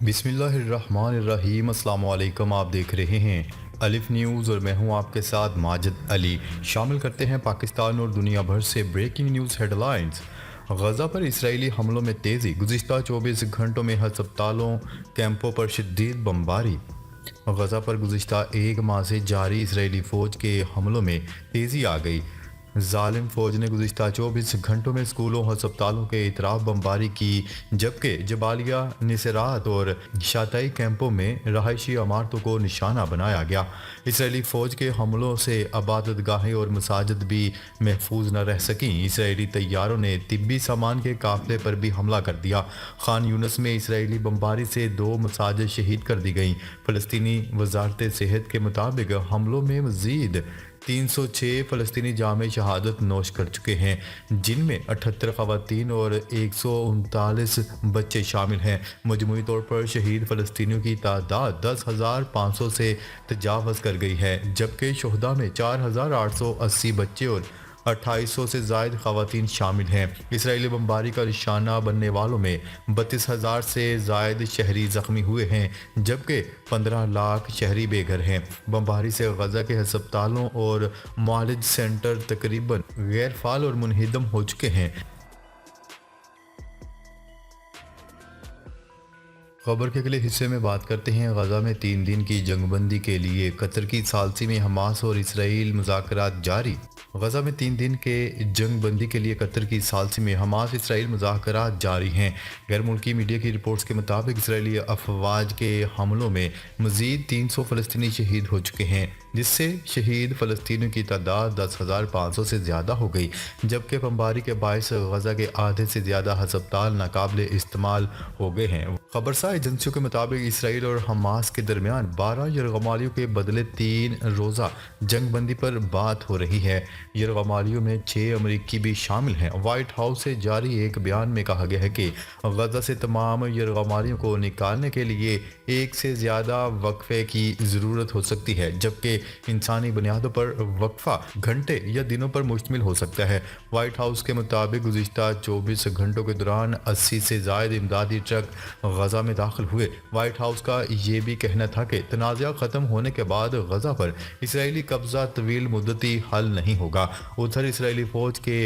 بسم اللہ الرحمن الرحیم۔ السلام علیکم، آپ دیکھ رہے ہیں الف نیوز اور میں ہوں آپ کے ساتھ ماجد علی۔ شامل کرتے ہیں پاکستان اور دنیا بھر سے breaking news headlines. Gaza پر اسرائیلی حملوں میں تیزی، گزشتہ 24 گھنٹوں میں ہسپتالوں کیمپوں پر شدید بمباری۔ غزہ پر گزشتہ ایک ماہ سے جاری اسرائیلی فوج کے حملوں میں تیزی آ گئی۔ ظالم فوج نے گزشتہ 24 گھنٹوں میں اسکولوں ہسپتالوں کے اطراف بمباری کی، جبکہ جبالیہ، نصیرات اور شاطئی کیمپوں میں رہائشی عمارتوں کو نشانہ بنایا گیا۔ اسرائیلی فوج کے حملوں سے عبادت گاہیں اور مساجد بھی محفوظ نہ رہ سکیں۔ اسرائیلی طیاروں نے طبی سامان کے قافلے پر بھی حملہ کر دیا۔ خان یونس میں اسرائیلی بمباری سے 2 مساجد شہید کر دی گئیں۔ فلسطینی وزارت صحت کے مطابق حملوں میں مزید 306 فلسطینی جامع شہادت نوش کر چکے ہیں، جن میں 78 خواتین اور 139 بچے شامل ہیں۔ مجموعی طور پر شہید فلسطینیوں کی تعداد 10,500 سے تجاوز کر گئی ہے، جبکہ شہداء میں 4,880 بچے اور 2800 سے زائد خواتین شامل ہیں۔ اسرائیلی بمباری کا نشانہ بننے والوں میں 32,000 سے زائد شہری زخمی ہوئے ہیں، جبکہ 15 لاکھ شہری بے گھر ہیں۔ بمباری سے غزہ کے ہسپتالوں اور معالج سینٹر تقریباً غیر فعال اور منہدم ہو چکے ہیں۔ خبر کے اگلے حصے میں بات کرتے ہیں غزہ میں 3 دن کی جنگ بندی کے لیے قطر کی ثالثی میں حماس اور اسرائیل مذاکرات جاری۔ غزہ میں 3 دن کے جنگ بندی کے لیے قطر کی ثالثی میں حماس اسرائیل مذاکرات جاری ہیں۔ غیر ملکی میڈیا کی رپورٹس کے مطابق اسرائیلی افواج کے حملوں میں مزید 300 فلسطینی شہید ہو چکے ہیں، جس سے شہید فلسطینیوں کی تعداد 10,500 سے زیادہ ہو گئی، جبکہ بمباری کے باعث غزہ کے آدھے سے زیادہ ہسپتال ناقابل استعمال ہو گئے ہیں۔ خبرساز ایجنسیوں کے مطابق اسرائیل اور حماس کے درمیان 12 یرغمالیوں کے بدلے 3 روزہ جنگ بندی پر بات ہو رہی ہے۔ یرغمالیوں میں 6 امریکی بھی شامل ہیں۔ وائٹ ہاؤس سے جاری ایک بیان میں کہا گیا ہے کہ غزہ سے تمام یرغمالیوں کو نکالنے کے لیے ایک سے زیادہ وقفے کی ضرورت ہو سکتی ہے، جبکہ انسانی بنیادوں پر وقفہ گھنٹے یا دنوں پر مشتمل ہو سکتا ہے۔ وائٹ ہاؤس کے مطابق گزشتہ 24 گھنٹوں کے دوران 80 سے زائد امدادی ٹرک غزہ میں داخل ہوئے۔ وائٹ ہاؤس کا یہ بھی کہنا تھا کہ تنازع ختم ہونے کے بعد غزہ پر اسرائیلی قبضہ طویل مدتی حل نہیں ہوگا۔ ادھر اسرائیلی فوج کے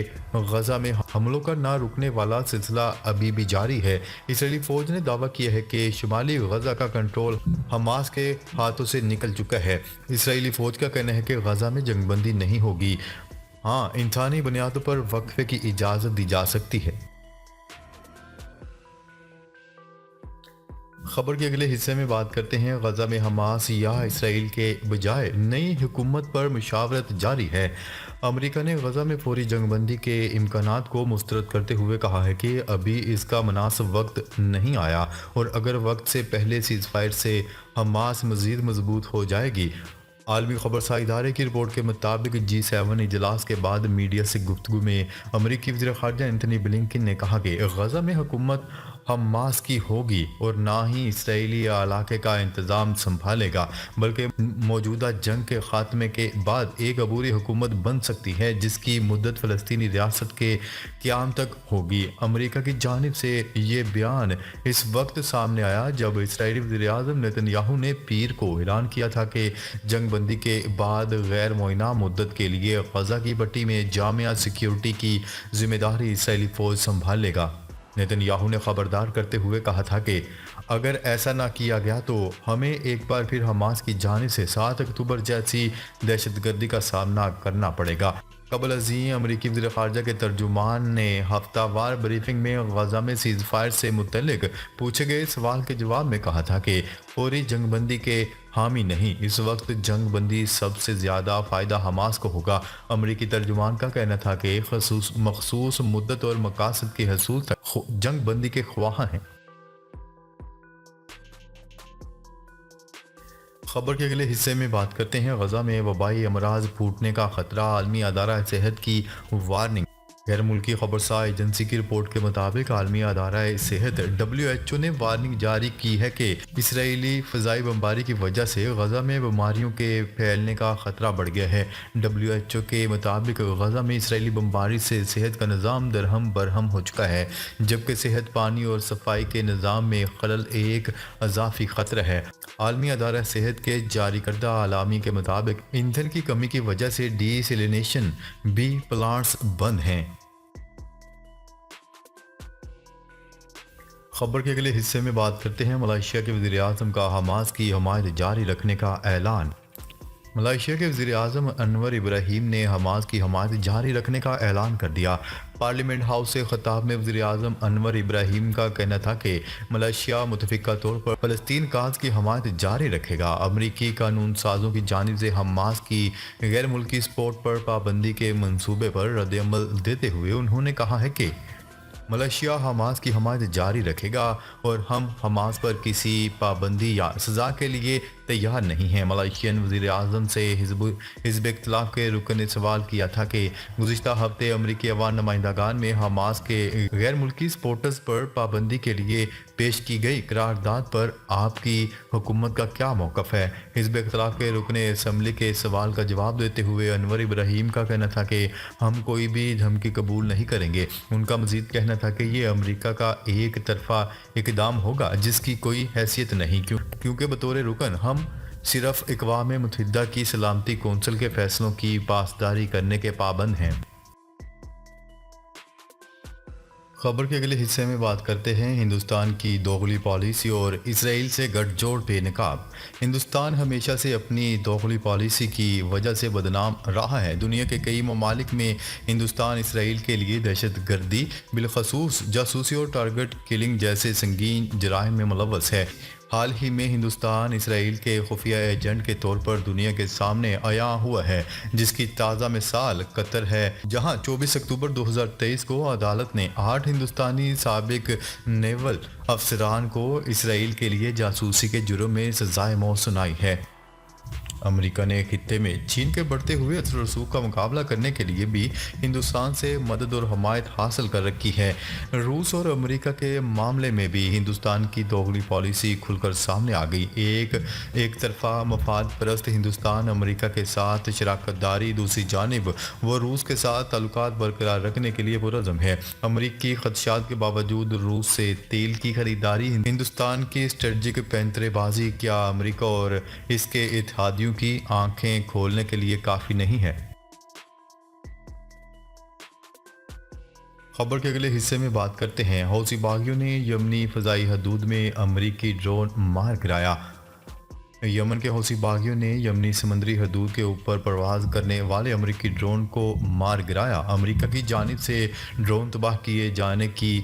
غزہ میں حملوں کا نہ رکنے والا سلسلہ ابھی بھی جاری ہے۔ اسرائیلی فوج نے دعویٰ کیا ہے کہ شمالی غزہ کا کنٹرول حماس کے ہاتھوں سے نکل چکا ہے۔ اسرائیلی فوج کا کہنا ہے کہ غزہ میں جنگ بندی نہیں ہوگی، ہاں انسانی بنیادوں پر وقفے کی اجازت دی جا سکتی ہے۔ خبر کے اگلے حصے میں بات کرتے ہیں غزہ میں حماس یا اسرائیل کے بجائے نئی حکومت پر مشاورت جاری ہے۔ امریکہ نے غزہ میں فوری جنگ بندی کے امکانات کو مسترد کرتے ہوئے کہا ہے کہ ابھی اس کا مناسب وقت نہیں آیا، اور اگر وقت سے پہلے سیز فائر سے حماس مزید مضبوط ہو جائے گی۔ عالمی خبرساز ادارے کی رپورٹ کے مطابق G7 اجلاس کے بعد میڈیا سے گفتگو میں امریکی وزیر خارجہ اینتھنی بلنکن نے کہا کہ غزہ میں حکومت حماس کی ہوگی اور نہ ہی اسرائیلی علاقے کا انتظام سنبھالے گا، بلکہ موجودہ جنگ کے خاتمے کے بعد ایک عبوری حکومت بن سکتی ہے جس کی مدت فلسطینی ریاست کے قیام تک ہوگی۔ امریکہ کی جانب سے یہ بیان اس وقت سامنے آیا جب اسرائیلی وزیر اعظم نیتن یاہو نے پیر کو اعلان کیا تھا کہ جنگ بندی کے بعد غیر معینہ مدت کے لیے غزہ کی پٹی میں جامع سیکیورٹی کی ذمہ داری اسرائیلی فوج سنبھال لے گا۔ نیتن یاہو نے خبردار کرتے ہوئے کہا تھا کہ اگر ایسا نہ کیا گیا تو ہمیں ایک بار پھر حماس کی جانب سے 7 اکتوبر جیسی دہشت گردی کا سامنا کرنا پڑے گا۔ قبل ازیں امریکی وزیر خارجہ کے ترجمان نے ہفتہ وار بریفنگ میں غزہ میں سیز فائر سے متعلق پوچھے گئے سوال کے جواب میں کہا تھا کہ فوری جنگ بندی کے حامی نہیں، اس وقت جنگ بندی سب سے زیادہ فائدہ حماس کو ہوگا۔ امریکی ترجمان کا کہنا تھا کہ مخصوص مدت اور مقاصد کے حصول تک جنگ بندی کے خواہاں ہیں۔ خبر کے اگلے حصے میں بات کرتے ہیں غزہ میں وبائی امراض پھوٹنے کا خطرہ، عالمی ادارہ صحت کی وارننگ۔ غیر ملکی خبرساز ایجنسی کی رپورٹ کے مطابق عالمی ادارہ صحت WHO نے وارننگ جاری کی ہے کہ اسرائیلی فضائی بمباری کی وجہ سے غزہ میں بیماریوں کے پھیلنے کا خطرہ بڑھ گیا ہے۔ WHO کے مطابق غزہ میں اسرائیلی بمباری سے صحت کا نظام درہم برہم ہو چکا ہے، جبکہ صحت، پانی اور صفائی کے نظام میں خلل ایک اضافی خطرہ ہے۔ عالمی ادارہ صحت کے جاری کردہ اعلامیے کے مطابق ایندھن کی کمی کی وجہ سے ڈی سیلینیشن بھی پلانٹس بند ہیں۔ خبر کے اگلے حصے میں بات کرتے ہیں ملائیشیا کے وزیر اعظم کا حماس کی حمایت جاری رکھنے کا اعلان۔ ملائیشیا کے وزیر اعظم انور ابراہیم نے حماس کی حمایت جاری رکھنے کا اعلان کر دیا۔ پارلیمنٹ ہاؤس سے خطاب میں وزیر اعظم انور ابراہیم کا کہنا تھا کہ ملائیشیا متفقہ طور پر فلسطین کاز کی حمایت جاری رکھے گا۔ امریکی قانون سازوں کی جانب سے حماس کی غیر ملکی سپورٹ پر پابندی کے منصوبے پر رد عمل دیتے ہوئے انہوں نے کہا ہے کہ ملائیشیا حماس کی حمایت جاری رکھے گا اور ہم حماس پر کسی پابندی یا سزا کے لیے تیار نہیں ہیں۔ ملائیشین وزیر اعظم سے حزب اختلاف کے رکن نے سوال کیا تھا کہ گزشتہ ہفتے امریکی عوام نمائندگان میں حماس کے غیر ملکی سپورٹرز پر پابندی کے لیے پیش کی گئی قرارداد پر آپ کی حکومت کا کیا موقف ہے؟ حزب اختلاف کے رکن اسمبلی کے سوال کا جواب دیتے ہوئے انور ابراہیم کا کہنا تھا کہ ہم کوئی بھی دھمکی قبول نہیں کریں گے۔ ان کا مزید کہنا تھا کہ یہ امریکہ کا ایک طرفہ اقدام ہوگا جس کی کوئی حیثیت نہیں، کیونکہ بطور رکن ہم صرف اقوام متحدہ کی سلامتی کونسل کے فیصلوں کی پاسداری کرنے کے پابند ہیں۔ خبر کے اگلے حصے میں بات کرتے ہیں ہندوستان کی دوغلی پالیسی اور اسرائیل سے گٹھ جوڑ بے نقاب۔ ہندوستان ہمیشہ سے اپنی دوغلی پالیسی کی وجہ سے بدنام رہا ہے۔ دنیا کے کئی ممالک میں ہندوستان اسرائیل کے لیے دہشت گردی، بالخصوص جاسوسی اور ٹارگٹ کلنگ جیسے سنگین جرائم میں ملوث ہے۔ حال ہی میں ہندوستان اسرائیل کے خفیہ ایجنٹ کے طور پر دنیا کے سامنے عیاں ہوا ہے، جس کی تازہ مثال قطر ہے، جہاں 24 اکتوبر 2023 کو عدالت نے 8 ہندوستانی سابق نیول افسران کو اسرائیل کے لیے جاسوسی کے جرم میں سزائے موت سنائی ہے۔ امریکہ نے خطے میں چین کے بڑھتے ہوئے اثر و رسوخ کا مقابلہ کرنے کے لیے بھی ہندوستان سے مدد اور حمایت حاصل کر رکھی ہے۔ روس اور امریکہ کے معاملے میں بھی ہندوستان کی دوغلی پالیسی کھل کر سامنے آ گئی۔ ایک طرفہ مفاد پرست ہندوستان امریکہ کے ساتھ شراکت داری، دوسری جانب وہ روس کے ساتھ تعلقات برقرار رکھنے کے لیے پرعزم ہے۔ امریکی خدشات کے باوجود روس سے تیل کی خریداری ہندوستان کی اسٹریٹجک پینترے بازی کیا امریکہ اور اس کے اتحادیوں کی آنکھیں کھولنے کے لیے کافی نہیں ہے؟ خبر کے اگلے حصے میں بات کرتے ہیں حوثی باغیوں نے یمنی فضائی حدود میں امریکی ڈرون مار گرایا۔ یمن کے حوثی باغیوں نے یمنی سمندری حدود کے اوپر پرواز کرنے والے امریکی ڈرون کو مار گرایا۔ امریکہ کی جانب سے ڈرون تباہ کیے جانے کی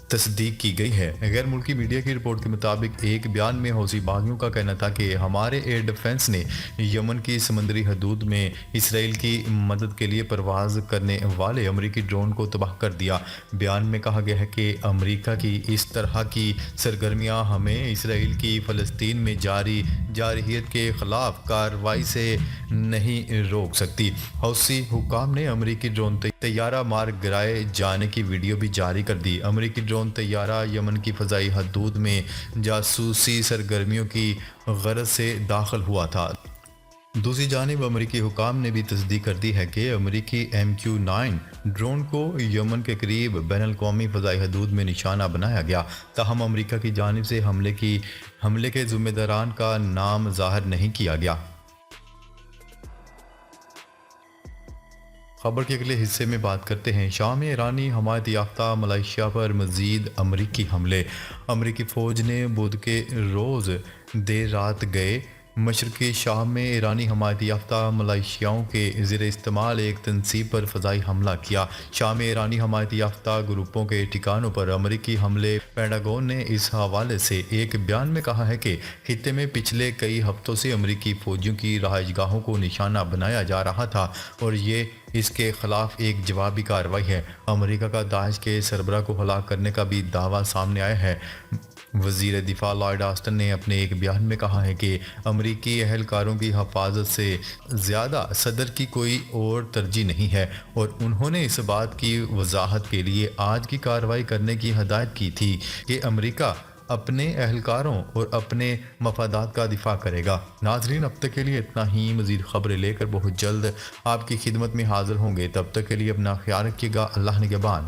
تصدیق کی گئی ہے۔ غیر ملکی میڈیا کی رپورٹ کے مطابق ایک بیان میں حوثی باغیوں کا کہنا تھا کہ ہمارے ایئر ڈیفنس نے یمن کی سمندری حدود میں اسرائیل کی مدد کے لیے پرواز کرنے والے امریکی ڈرون کو تباہ کر دیا۔ بیان میں کہا گیا ہے کہ امریکہ کی اس طرح کی سرگرمیاں ہمیں اسرائیل کی فلسطین میں جاری جارحیت کے خلاف کارروائی سے نہیں روک سکتی۔ حوثی حکام نے امریکی ڈرون طیارہ مار گرائے جانے کی ویڈیو بھی جاری کر دی۔ امریکی ڈرون طیارہ یمن کی فضائی حدود میں جاسوسی سرگرمیوں کی غرض سے داخل ہوا تھا۔ دوسری جانب امریکی حکام نے بھی تصدیق کر دی ہے کہ امریکی MQ-9 ڈرون کو یمن کے قریب بین الاقوامی فضائی حدود میں نشانہ بنایا گیا، تاہم امریکہ کی جانب سے حملے کے ذمہ داران کا نام ظاہر نہیں کیا گیا۔ خبر کے اگلے حصے میں بات کرتے ہیں شام میں ایرانی حمایت یافتہ ملائیشیا پر مزید امریکی حملے۔ امریکی فوج نے بدھ کے روز دیر رات گئے مشرقی شام میں ایرانی حمایت یافتہ ملائیشیاؤں کے زیر استعمال ایک تنصیب پر فضائی حملہ کیا۔ شام میں ایرانی حمایت یافتہ گروپوں کے ٹھکانوں پر امریکی حملے۔ پینٹاگون نے اس حوالے سے ایک بیان میں کہا ہے کہ خطے میں پچھلے کئی ہفتوں سے امریکی فوجیوں کی رہائش گاہوں کو نشانہ بنایا جا رہا تھا اور یہ اس کے خلاف ایک جوابی کارروائی ہے۔ امریکہ کا داعش کے سربراہ کو ہلاک کرنے کا بھی دعویٰ سامنے آیا ہے۔ وزیر دفاع لائیڈ آسٹن نے اپنے ایک بیان میں کہا ہے کہ امریکی اہلکاروں کی حفاظت سے زیادہ صدر کی کوئی اور ترجیح نہیں ہے، اور انہوں نے اس بات کی وضاحت کے لیے آج کی کارروائی کرنے کی ہدایت کی تھی کہ امریکہ اپنے اہلکاروں اور اپنے مفادات کا دفاع کرے گا۔ ناظرین، اب تک کے لیے اتنا ہی۔ مزید خبریں لے کر بہت جلد آپ کی خدمت میں حاضر ہوں گے۔ تب تک کے لیے اپنا خیال رکھیے گا۔ اللہ نگہبان۔